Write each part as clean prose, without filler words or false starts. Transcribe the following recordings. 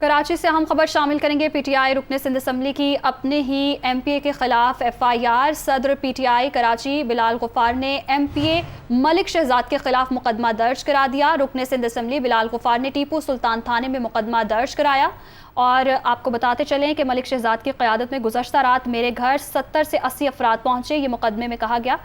कराची से हम खबर शामिल करेंगे। पीटीआई रुकने सिंध असम्बली की अपने ही एमपीए के खिलाफ एफआईआर। सदर पीटीआई कराची बिलाल गुफार ने एमपीए मलिक शहजाद के खिलाफ मुकदमा दर्ज करा दिया। रुकने सिंध असम्बली बिलाल गुफार ने टीपू सुल्तान थाने में मुकदमा दर्ज कराया। और आपको बताते चलें कि मलिक शहजाद की क़यादत में गुज़श्ता रात मेरे घर 70 से 80 अफराद पहुँचे, ये मुकदमे में कहा गया।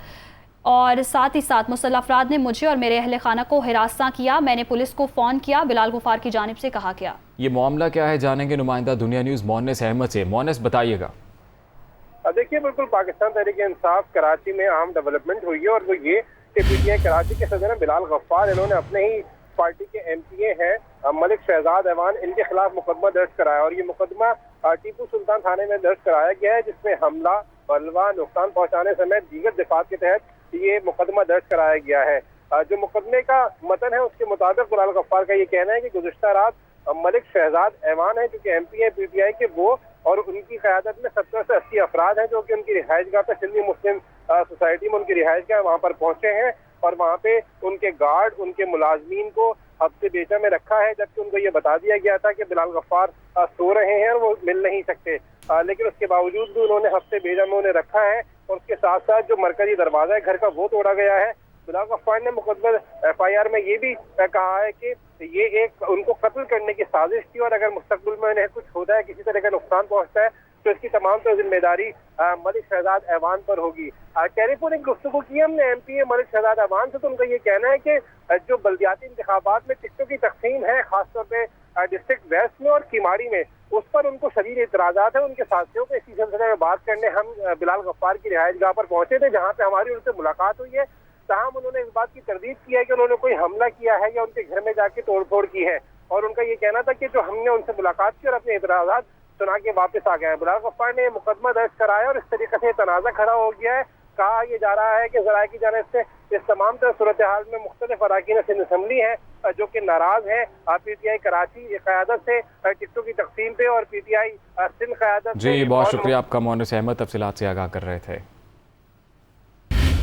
और साथ ही साथ मुसल्लह अफराद ने मुझे और मेरे अहले खाना को हिरासत किया। मैंने पुलिस को फ़ोन किया, बिलाल गुफार की जानिब से कहा गया। ये मामला क्या है जानेंगे नुमाइंदा दुनिया न्यूज़ मोहनिस अहमद से। मोहनिस बताइएगा। देखिए, बिल्कुल पाकिस्तान तहरीक इंसाफ कराची में अहम डेवलपमेंट हुई है और वो ये कि पीटीआई कराची के सदर बिलाल गफ्फार, इन्होंने अपने ही पार्टी के एमपीए हैं मलिक शहजाद ऐवान, इनके खिलाफ मुकदमा दर्ज कराया। और ये मुकदमा टीपू सुल्तान थाने में दर्ज कराया गया है, जिसमें हमला, बलवा, नुकसान पहुंचाने समेत दीगर दिफात के तहत ये मुकदमा दर्ज कराया गया है। जो मुकदमे का मतन है उसके मुताबिक बिलाल गफ्फार का ये कहना है कि गुज़श्ता रात मलिक शहजाद ऐवान है, जो कि एमपीए पीटीआई के, वो और उनकी क़यादत में 70 से 80 अफराद हैं, जो कि उनकी रिहाइशगाह पर सिंधी मुस्लिम सोसाइटी में उनकी रिहाइशगाह वहाँ पर पहुँचे हैं और वहाँ पे उनके गार्ड, उनके मुलाजमीन को हफ्ते बेजा में रखा है, जबकि उनको ये बता दिया गया था कि बिलाल गफ्फार सो रहे हैं और वो मिल नहीं सकते। लेकिन उसके बावजूद भी उन्होंने हफ्ते बेजा में उन्हें रखा है और उसके साथ साथ जो मरकजी दरवाजा है घर का वो तोड़ा गया है। बिलाल गफ्फार ने मुकदमा एफआईआर में ये भी कहा है कि ये एक उनको कत्ल करने की साजिश थी और अगर मुस्तकबिल में उन्हें कुछ होता है, किसी तरह का नुकसान पहुंचता है, तो इसकी तमाम तो जिम्मेदारी मलिक शहजाद ऐवान पर होगी। टेलीफोनिक गुफ्तगू की हमने एमपीए मलिक शहजाद ऐवान से, तो उनका ये कहना है कि जो बल्दियाती इंतखाबात में टिकटों की तकसीम है, खासतौर पे डिस्ट्रिक्ट वेस्ट में और किमाड़ी में, उस पर उनको शदीद इतराज़ात है। उनके साथियों के इसी सिलसिले में बात करने हम बिलाल गफ्फार की रिहाइशगाह पर पहुंचे थे, जहाँ पे हमारी उनसे मुलाकात हुई है। ताहम उन्होंने इस बात की तरदीद की है कि उन्होंने कोई हमला किया है या उनके घर में जाके तोड़फोड़ की है। और उनका ये कहना था कि जो हमने उनसे मुलाकात की और अपने इतराज़ात सुना के वापस आ गए हैं। बिलाल गफ्फार ने मुकदमा दर्ज कराया और इस तरीके से तनाज़ा खड़ा हो गया है। कहा यह जा रहा है कि ज़राए की जानिब से इस तमाम तरह सूरत हाल में मुख्तलिफ अराकीन सिंध असम्बली है जो कि नाराज है पीटीआई कराची क़यादत से टिकटों की तकसीम पे और पीटीआई सिंध क़यादत। जी बहुत शुक्रिया आपका मोहनिस अहमद, तफसीलात से आगाह कर रहे थे।